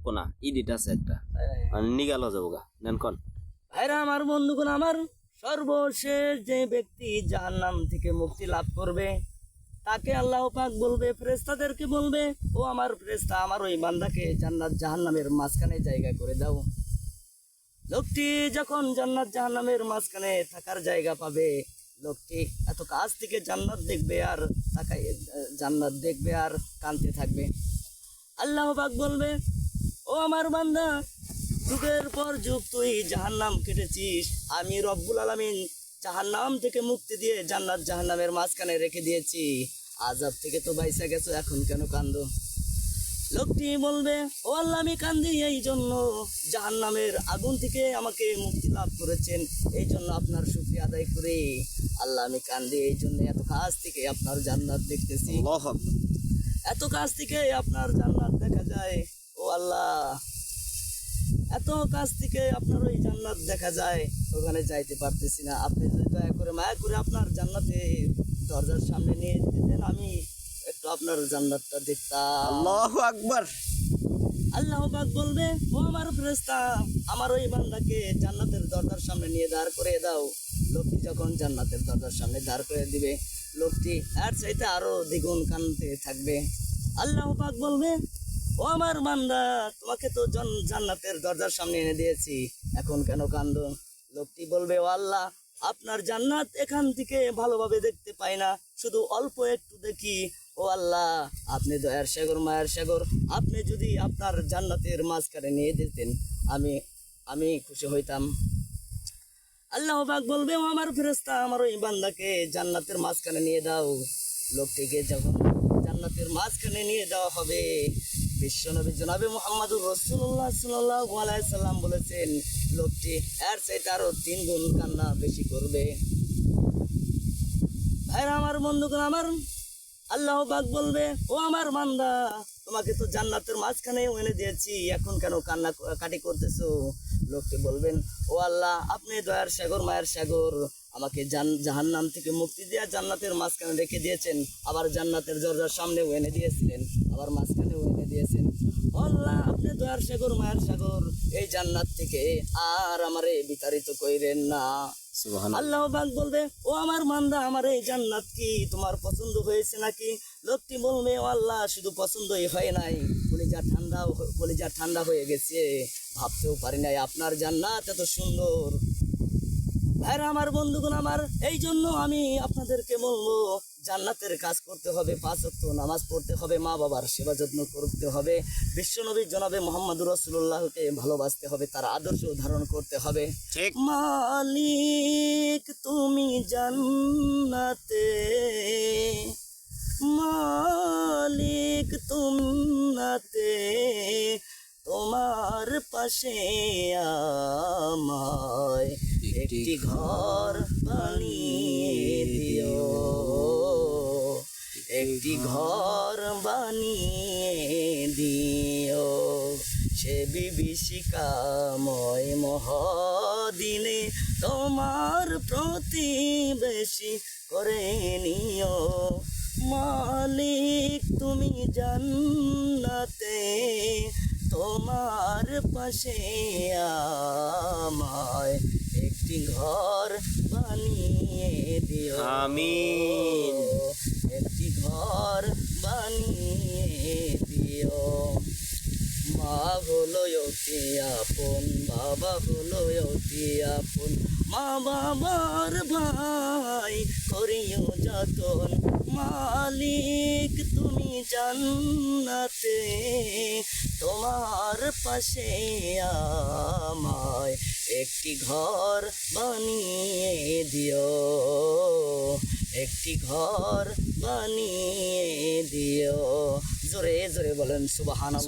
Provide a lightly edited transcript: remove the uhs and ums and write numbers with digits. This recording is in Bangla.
থাকবো না, ইডিট আছে একটা নিগাল যাবো গা নেন কন। ভাইরা আমার বন্ধুগণ আমার, সর্বশেষ যে ব্যক্তি জাহান্নাম থেকে মুক্তি লাভ করবে তাকে আল্লাহ পাক বলবে, ফেরেশতাদেরকে বলবে, ও আমার ফেরেশতা, আমার ওই বান্দাকে জান্নাত জাহান্নামের মাঝখানে জায়গা করে দাও। লোকটি যখন জান্নাত জাহান্নামের মাঝখানে থাকার জায়গা পাবে, লোকটি এত কাছ থেকে জান্নাত দেখবে আর তাকায় জান্নাত দেখবে আর কাঁদতে থাকবে। আল্লাহ পাক বলবে, ও আমার বান্দা, যুগের পর যুগ তুই জাহান্নাম কেটেছিস, আমি রব্বুল আলামিন জাহান্নাম থেকে মুক্তি দিয়ে জান্নাত জাহান্নামের মাঝখানে রেখে দিয়েছি, আযাব থেকে তো বাইসা গেছো, এখন কেন কান্দো? লোকটি বলবে, ও আল্লাহ, আমি কান্দি এই জন্য জাহান্নামের আগুন থেকে আমাকে মুক্তি লাভ করেছেন, এই জন্য আপনার শুকরিয়া আদায় করি। আল্লাহ, আমি কান্দি এই জন্য এত কাছ থেকে আপনার জান্নাত দেখতেছি, এত কাছ থেকে আপনার জান্নাত দেখা যায়। ও আল্লাহ, এত কাছ থেকে আপনার ওই জান্নাত দেখা যায়, ওখানে যাইতে পারতেছি না, আপনি যদি দয়া করে মায়া করে আপনার জান্নাতে দরজার সামনে নিয়ে যেতেন, আমি একটু আপনার জান্নাতটা দেখতাম। আল্লাহু আকবার। আল্লাহ পাক বলবে, ও আমার ফেরেশতা, আমার ওই বান্দাকে জান্নাতের দরজার সামনে নিয়ে দাঁড় করে দাও। লোকটি যখন জান্নাতের দরজার সামনে দাঁড় করে দিবে, লোকটি আর চাইতে আরো দ্বিগুণ কাঁদতে থাকবে। আল্লাহ পাক বলবে, ও আমার বান্দা, তোমাকে তো জান্নাতের দরজার সামনে এনে দিয়েছি, এখন কেন কান্দো? লোকটি বলবে, ও আল্লাহ, আপনার জান্নাত এখান থেকে ভালোভাবে দেখতে পাই না, শুধু অল্প একটু দেখি। ও আল্লাহ, আপনি দয়ার সাগর, মায়ের সাগর, আপনি যদি আপনার জান্নাতের মাঝখানে নিয়ে দিতেন, আমি খুশি হইতাম। আল্লাহ পাক বলবে, ও আমার ফেরেশতা, আমার ওই বান্দাকে জান্নাতের মাঝখানে নিয়ে দাও। লোকটিকে যখন জান্নাতের মাঝখানে নিয়ে দেওয়া হবে, বিশ্বনবী জনাবে মুহাম্মদুর রাসূলুল্লাহ সাল্লাল্লাহু আলাইহি সাল্লাম বলেছেন, লোকটি এর চাইতে আরো 3 গুণ কান্না বেশি করবে। ভাইরা আমার, বন্ধুগণ আমার, আল্লাহ পাক বলবে, ও আমার বান্দা, তোমাকে তো জান্নাতের মাঝখানে এনে দিয়েছি, এখন কেন কান্না কাটি করতেছো? লোকটি বলবেন, ও আল্লাহ, আপনি দয়ার সাগর, মায়ের সাগর, আমাকে জাহান্নাম থেকে মুক্তি দিয়ে জান্নাতের মাঝখানে রেখে দিয়েছেন, আবার জান্নাতের দরজার সামনেও এনে দিয়েছিলেন, আবার মাঝখানেও এনে দিয়েছেন। ও আল্লাহ, আপনি দয়ার সাগর, মায়ের সাগর, এই জান্নাত থেকে আর আমারে বিতাড়িত কইরেন না। আল্লাহ পাক বলবে, ও আমার বান্দা, আমার এই জান্নাত কি তোমার পছন্দ হয়েছে নাকি? লোকটি বলবে, ও আল্লাহ, শুধু পছন্দই হয় নাই, কলিজা ঠান্ডা হয়ে গেছে, ভাবতেও পারি নাই আপনার জান্নাত এত সুন্দর। ভাইরা আমার, বন্ধুগণ আমার, এই জন্য আমি আপনাদেরকে বলবো, জান্নাতের কাজ করতে হবে, 5 ওয়াক্ত নামাজ পড়তে হবে, মা বাবার সেবা যত্ন করতে হবে, বিশ্বনবী জনাবে মুহাম্মদুর রাসূলুল্লাহকে ভালোবাসতে হবে, তার আদর্শ ধারণ করতে হবে। মালিক তুমি জান্নাতে, মালিক তুমি জান্নাতে, তোমার পাশে আমায় একটি ঘর বানিয়ে দিও, একটি ঘর বানিয়ে দিও, সে বিভীষিকাময় মহাদিনে তোমার প্রতিবেশী করে নিও। মালিক তুমি জান্নাতে, তোমার পাশে আমায় একটি ঘর বানিয়ে দিও, আমিন। একটি ঘর বানিয়ে দিও। মা হলো অতি আপন, বাবা হলো অতি আপন, মা বাবার ভাই করিও যতন। মালিক তুমি জান্নাতে, তোমার পাশে আমায় একটি ঘর বানিয়ে দিও, একটি ঘর বানিয়ে দিও। জোরে জোরে বলেন সুবহানাল্লাহ।